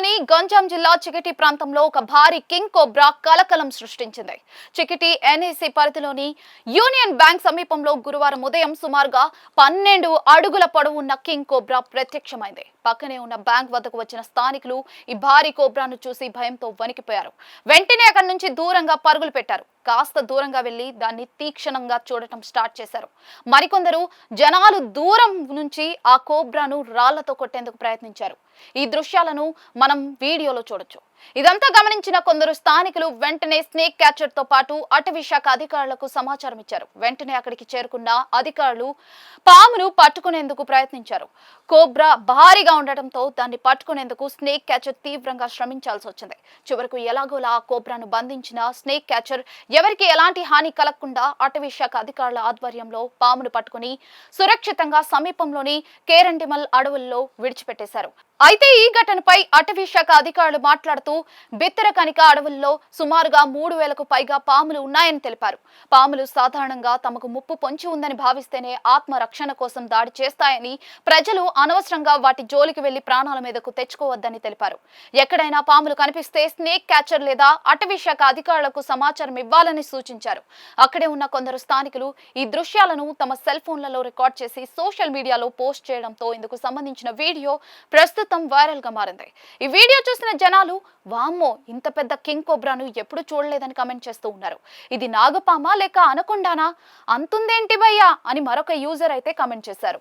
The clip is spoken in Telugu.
తెలంగాణలోని గంజాం జిల్లా చికిటి ప్రాంతంలో ఒక భారీ కింగ్ కోబ్రా కలకలం సృష్టించింది. చికిటి ఎన్ఏసీ పరిధిలోని యూనియన్ బ్యాంక్ సమీపంలో గురువారం ఉదయం సుమారుగా 12 అడుగుల పొడవున్న కింగ్ కోబ్రా ప్రత్యక్షమైంది. పక్కనే ఉన్న బ్యాంక్ వద్దకు వచ్చిన స్థానికులు ఈ భారీ కోబ్రాను చూసి భయంతో వణికిపోయారు. వెంటనే అక్కడి నుంచి దూరంగా పరుగులు పెట్టారు. కాస్త దూరంగా వెళ్లి దాన్ని తీక్షణంగా చూడటం స్టార్ట్ చేశారు. మరికొందరు జనాలు దూరం నుంచి ఆ కోబ్రాను రాళ్లతో కొట్టేందుకు ప్రయత్నించారు. ఈ దృశ్యాలను మనం వీడియోలో చూడొచ్చు. ఇదంతా గమనించిన కొందరు స్థానికులు వెంటనే స్నేక్ క్యాచర్ తో పాటు అటవీ శాఖ అధికారులకు సమాచారం ఇచ్చారు. వెంటనే అక్కడికి చేరుకున్న అధికారులు పామును పట్టుకునేందుకు ప్రయత్నించారు. కోబ్రా భారీగా ఉండటంతో దాన్ని పట్టుకునేందుకు స్నేక్ క్యాచర్ తీవ్రంగా శ్రమించాల్సి వచ్చింది. చివరకు ఎలాగోలా ఆ కోబ్రాను బంధించిన స్నేక్ క్యాచర్ ఎవరికి ఎలాంటి హాని కలగకుండా అటవీ శాఖ అధికారుల ఆధ్వర్యంలో పామును పట్టుకుని సురక్షితంగా సమీపంలోని కేరండిమల్ అడవుల్లో విడిచిపెట్టేశారు. అయితే ఈ ఘటనపై అటవీ శాఖ అధికారులు మాట్లాడుతూ బిత్తరకనిక అడవుల్లో సుమారుగా 3000కు పైగా పాములు ఉన్నాయని తెలిపారు. పాములు సాధారణంగా తమకు ముప్పు పొంచి ఉందని భావిస్తేనే ఆత్మరక్షణ కోసం దాడి చేస్తాయని, ప్రజలు అనవసరంగా వాటి జోలికి వెళ్లి ప్రాణాల మీదకు తెచ్చుకోవద్దని తెలిపారు. ఎక్కడైనా పాములు కనిపిస్తే స్నేక్ క్యాచర్ లేదా అటవీ శాఖ అధికారులకు సమాచారం ఇవ్వాలని సూచించారు. అక్కడే ఉన్న కొందరు స్థానికులు ఈ దృశ్యాలను తమ సెల్ ఫోన్లలో రికార్డ్ చేసి సోషల్ మీడియాలో పోస్ట్ చేయడంతో ఇందుకు సంబంధించిన వీడియో ప్రస్తుతం వైరల్ గా మారింది. ఈ వీడియో చూసిన జనాలు వామ్మో, ఇంత పెద్ద కింగ్ కోబ్రాను ఎప్పుడు చూడలేదని కమెంట్ చేస్తూ ఉన్నారు. ఇది నాగపామా లేక అనకొండానా, అంతుందేంటి భయ్యా అని మరొక యూజర్ అయితే కమెంట్ చేశారు.